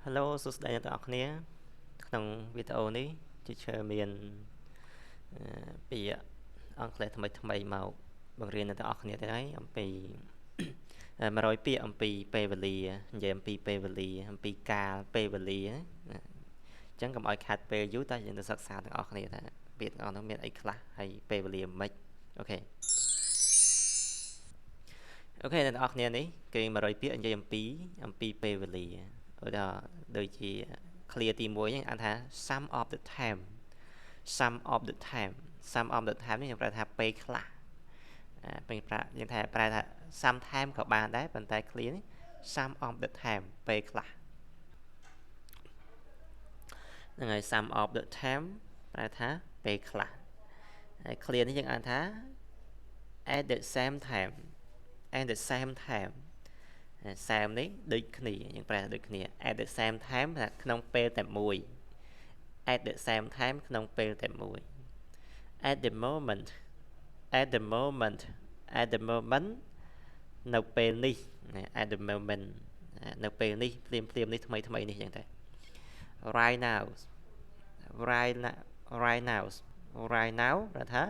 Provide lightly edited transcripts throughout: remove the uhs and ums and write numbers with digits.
Hello សួស្តីអ្នកទាំងអស់គ្នាក្នុងវីដេអូនេះជាឈើមានពាក្យអង់គ្លេសថ្មីមកបង្រៀនអ្នកទាំងអស់គ្នាទៅហើយអំពី100ពាក្យអំពីពេលវេលានិយាយអំពីពេលវេលាអំពីកាលពេលវេលាអញ្ចឹងកុំឲ្យខាត់ពេលយូរតែយើងទៅសិក្សាទាំងអស់គ្នាថាពាក្យទាំងអស់នោះមានអីខ្លះហើយពេលវេលាមិនអូខេអ្នកទាំងអស់គ្នានេះគឺ100ពាក្យនិយាយអំពីពេលវេលាដូចជា clear ទី1ហ្នឹងអានថា some of the time some of the time some of the time នេះយើងប្រែថាពេលខ្លះពេលប្រាក់យើងថាប្រែថា sometime ក៏បានដែរប៉ុន្តែ clear នេះ some of the time ពេលខ្លះហ្នឹងហើយ some of the time ប្រែថាពេលខ្លះហើយ clear នេះយើងអានថា at the same time at the same time same នេះដូចគ្នាយើងប្រែថាដូចគ្នា at the same time ក្នុងពេលតែមួយ at the same time ក្នុងពេលតែមួយ at the moment at the moment at the moment នៅពេលនេះ at the moment នៅពេលនេះភ្លាមនេះថ្មីនេះចឹងតែ right now right right now right now ប្រែថា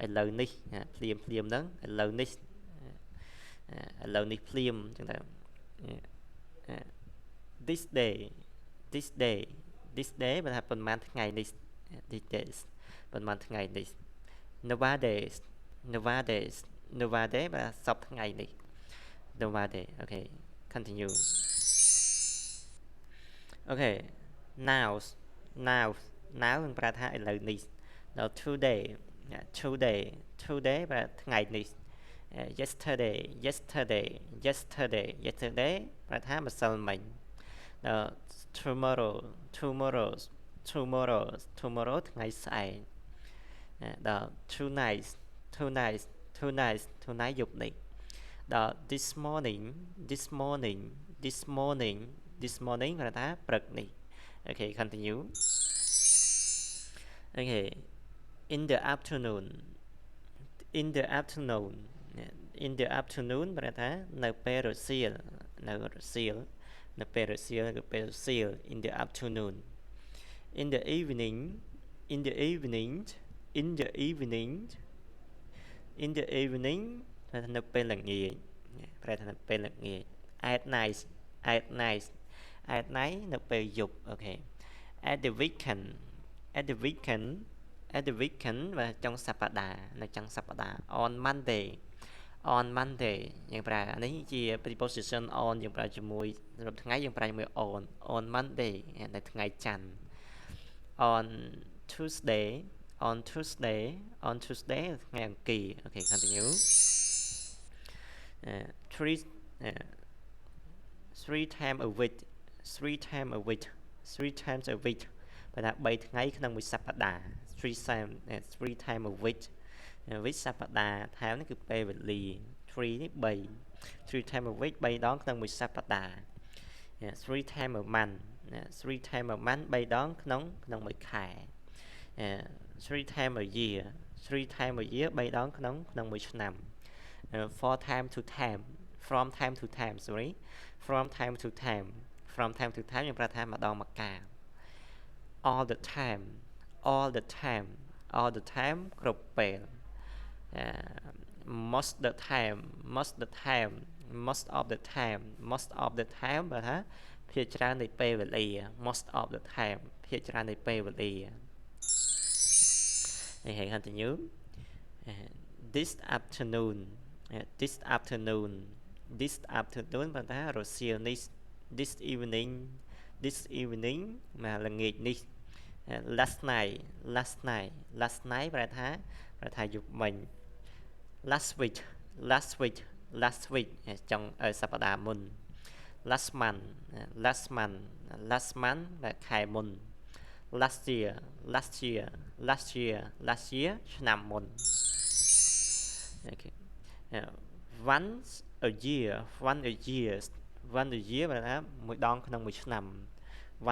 ឥឡូវនេះភ្លាមហ្នឹងឥឡូវនេះភ្លាមចឹងតែ this day this day this day ប្រែថាប៉ុន្មានថ្ងៃនេះ these days ប៉ុន្មានថ្ងៃនេះ nowadays nowadays nowadays ប្រែសពថ្ងៃនេះ nowadays អូខេ continue អូខេ now now now នឹងប្រែថាឥឡូវនេះដល់ today today today ប្រែថ្ងៃនេះ yesterday yesterday yesterday yesterday ប្រែថាម្សិលមិញដល់ tomorrow tomorrow tomorrow tomorrow ថ្ងៃស្អែកដល់ tonight tonight tonight tonight យប់នេះដល់ this morning this morning this morning this morning ប្រែថាព្រឹកនេះអូខេ continue អូខេ in the afternoon in the afternoon in the afternoon ប្រែថានៅពេលរសៀលនៅពេលរសៀលគឺពេលរសៀល in the afternoon in the evening in the evening in the evening in the evening ប្រែថានៅពេលល្ងាចប្រែថានៅពេលល្ងាច at night at night at night នៅពេលយប់អូខេ at the weekend at the weekend at the weekend và trong សប្តាហ៍នៅចុងសប្តាហ៍ on Monday on Monday យើងប្រើអានេះជា preposition on យើងប្រើជាមួយសម្រាប់ថ្ងៃយើងប្រើជាមួយ on Monday នៅថ្ងៃច័ន្ទ on Tuesday on Tuesday on Tuesday ថ្ងៃអង្គារអូខេ continue three time a week three time a week three times a week បើថា3ថ្ងៃក្នុងមួយសប្តាហ៍ three time a week week សប្តាហ៍ time នេះគឺពេលវេលា three នេះ3 three time a week 3ដងក្នុងមួយសប្តាហ៍ three time a month three time a month 3ដងក្នុងមួយខែ three time a year three time a year 3ដងក្នុងមួយឆ្នាំ four time to time from time to time sorry from time to time from time to time យើងប្រើថាម្ដងម្កាល all the time all the time all the time គ្រប់ពេល most the time most the time most of the time most of the time បើថាភាគច្រើននៃពេលវេលា most of the time ភាគច្រើននៃពេលវេលាហើយ continue this afternoon this afternoon this afternoon បើថារសៀលនេះ this evening this evening មកល្ងាចនេះ last night last night last night ប្រែថាយប់មិញ last week last week last week ចុងសប្តាហ៍មុន last month last month last month ខែមុន last year last year last year last year ឆ្នាំមុនអូខេ once a year one a year one a year ប្រែថាមួយដងក្នុងមួយឆ្នាំ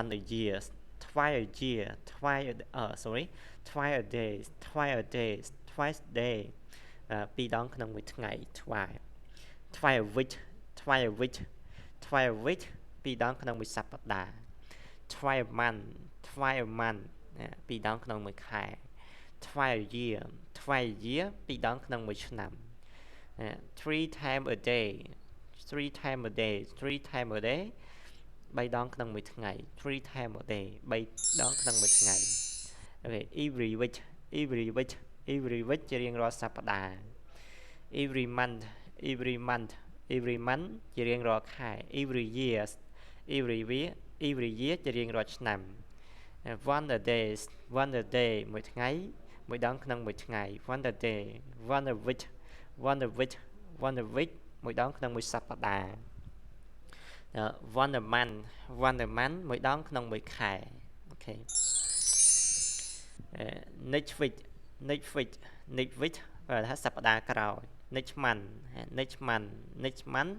one a year twice a year twice sorry twice a day twice a day twice a day ពីរដងក្នុងមួយថ្ងៃ twice twice a week twice a week twice a week ពីរដងក្នុងមួយសប្តាហ៍ 12 month 12 month ពីរដងក្នុងមួយខែ 12 year 12 year ពីរដងក្នុងមួយឆ្នាំ 3 time a day 3 time a day 3 time a day 3ដងក្នុងមួយថ្ងៃ 3 time a day 3ដងក្នុងមួយថ្ងៃ every week every week every week ជារៀងរាល់សប្តាហ៍ every month every month every month ជារៀងរាល់ខែ every year every year every year ជារៀងរាល់ឆ្នាំ one a day one a day មួយថ្ងៃមួយដងក្នុងមួយថ្ងៃ one a day one a week one a week one a week មួយដងក្នុងមួយសប្តាហ៍ one a month one a month មួយដងក្នុងមួយខែអូខេ next week next week next week បើថាសប្តាហ៍ក្រោយ next month next month next month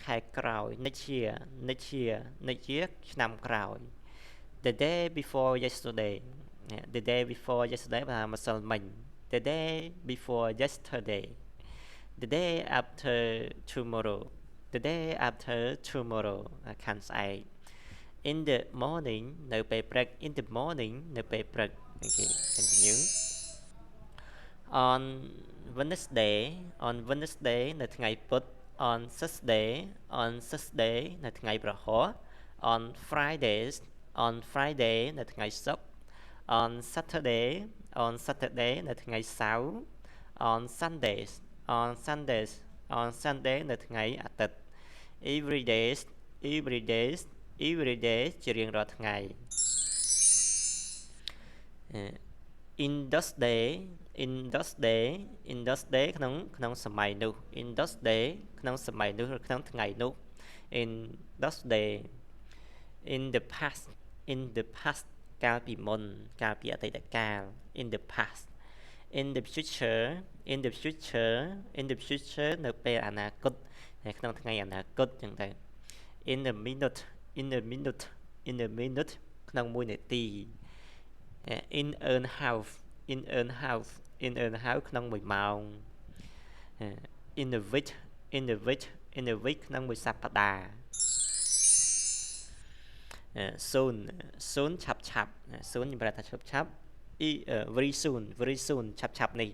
ខែក្រោយ next year next year next year ឆ្នាំក្រោយ the day before yesterday the day before yesterday បើម្សិលមិញ the day before yesterday the day after tomorrow the day after tomorrow ខាងស្អែក in the morning នៅពេលព្រឹក in the morning នៅពេលព្រឹក okay continue on Wednesday នៅថ្ងៃពុធ on Thursday នៅថ្ងៃប្រហ័ស on Friday នៅថ្ងៃศุក្រ on Saturday នៅថ្ងៃសៅរ៍ on Sunday នៅថ្ងៃអាទិត្យ every day ជារៀងរាល់ថ្ងៃ in those day ក្នុងសម័យនោះ in those day ក្នុងសម័យនោះឬក្នុងថ្ងៃនោះ in those day in the past កាលពីមុនកាលពីអតីតកាល in the past in the future នៅពេលអនាគតក្នុងថ្ងៃអនាគតចឹងទៅ in a minute ក្នុងមួយនាទី in an hour ក្នុងមួយម៉ោង in a week ក្នុងមួយសប្តាហ៍ soon ឆាប់ soon ខ្ញុំប្រាប់ថាឆាប់ very soon ឆាប់នេះ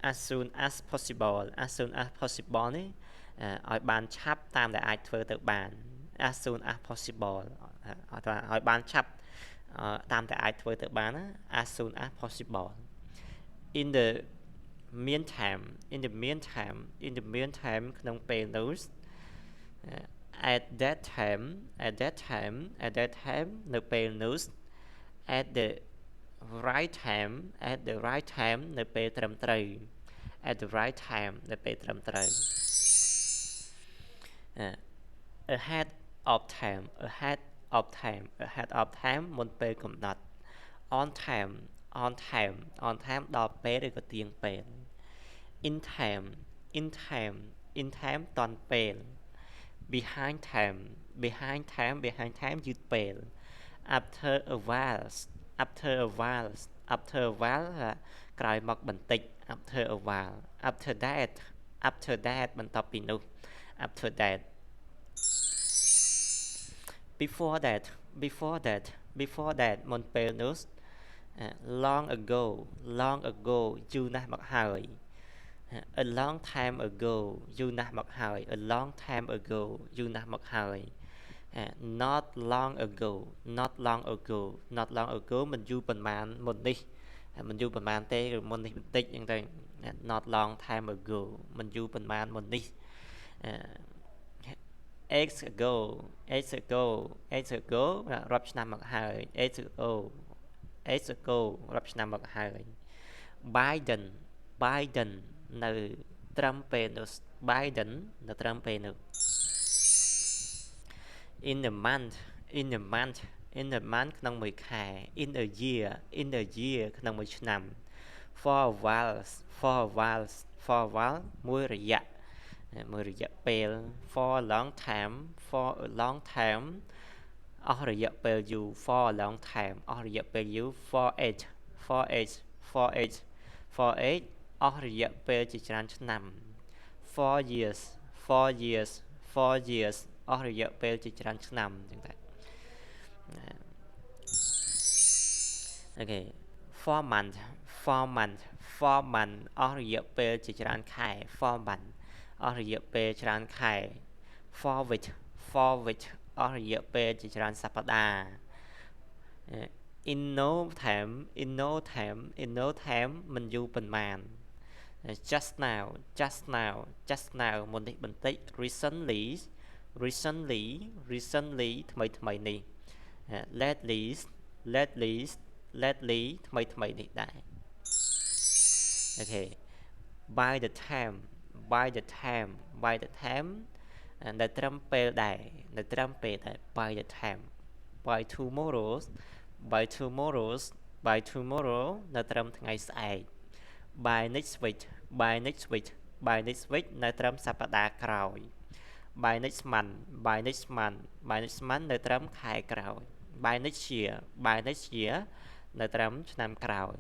as soon as possible នេះឲ្យបានឆាប់តាមដែលអាចធ្វើទៅបាន as soon as possible ឲ្យបានឆាប់តាមតែអាចធ្វើទៅបាន as soon as possible in the meantime ក្នុងពេលនោះ at that time នៅពេលនោះ at the right time នៅពេលត្រឹមត្រូវ at the right time នៅពេលត្រឹមត្រូវ ahead of time មុនពេលកំណត់ on time ដល់ពេលឬក៏ទៀងពេល in time ទាន់ពេល behind time យឺតពេល after a while ក្រោយមកបន្តិច after a while after that បន្ទាប់ពីនោះ after that before that មុនពេលនោះ long ago យូរណាស់មកហើយ a long time ago យូរណាស់មកហើយ a long time ago យូរណាស់មកហើយ not long ago មិនយូរប៉ុន្មានមុននេះមិនយូរប៉ុន្មានទេឬមុននេះបន្តិចអញ្ចឹងទៅ not long time ago មិនយូរប៉ុន្មានមុននេះ ages ago រាប់ឆ្នាំមកហើយ ages ago រាប់ឆ្នាំមកហើយ Biden នៅត្រឹមពេលនោះ Biden នៅត្រឹមពេលនោះ in a month ក្នុងមួយខែ in a year ក្នុងមួយឆ្នាំ for a while មួយរយៈពេល for a long time អស់រយៈពេលយូរ for a long time អស់រយៈពេលយូរ for age អស់រយៈពេលជាច្រើនឆ្នាំ 4 years អស់រយៈពេលជាច្រើនឆ្នាំចឹងតែ អូខេ 4 month 4 month 4 month អស់រយៈពេលជាច្រើនខែ4 month អស់រយៈពេលច្រើនខែ4 week 4 week អស់រយៈពេលជាច្រើនសប្តាហ៍ in no time in no time in no time មិនយូរប៉ុន្មាន just now just now just now មុននេះបន្តិច recently recently recently ថ្មីថ្មីនេះ lately lately lately ថ្មីថ្មីនេះដែរអូខេ by the time by the time by the time នៅត្រឹមពេលដែរនៅត្រឹមពេលដែរ by the time by tomorrow by tomorrow by tomorrow នៅត្រឹមថ្ងៃស្អែក by next week by next week by next week នៅត្រឹមសប្តាហ៍ក្រោយ by next month by next month by next month នៅត្រឹមខែក្រោយ by next year by next year នៅត្រឹមឆ្នាំក្រោយ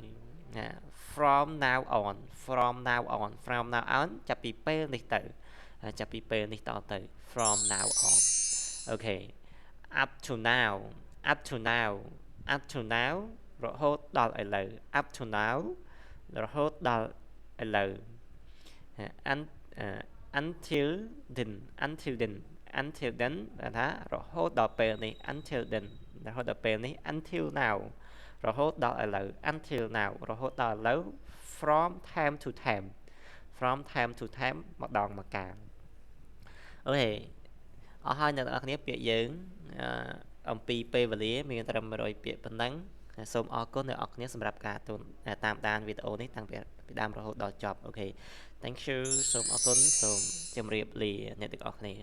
from now on from now on from now on ចាប់ពីពេលនេះទៅចាប់ពីពេលនេះតទៅ from now on អូខេ up to now up to now up to now រហូតដល់ឥឡូវ up to now រហូតដល់ឥឡូវ until then until then until then បានថារហូតដល់ពេលនេះ until then រហូតដល់ពេលនេះ until now រហូតដល់ឥឡូវ until now រហូតដល់ឥឡូវ from time to time from time to time ម្ដងម្កាលអូខេអស់ហើយអ្នកនរគ្នាពាក្យយើងអំពីពេលវេលាមានត្រឹម100ពាក្យប៉ុណ្ណឹងសូមអរគុណអ្នកនរគ្នាសម្រាប់ការតាមដានវីដេអូនេះតាំងពីដើមរហូតដល់ចប់អូខេ thank you សូមអរគុណសូមជម្រាបលាអ្នកទាំងអស់គ្នា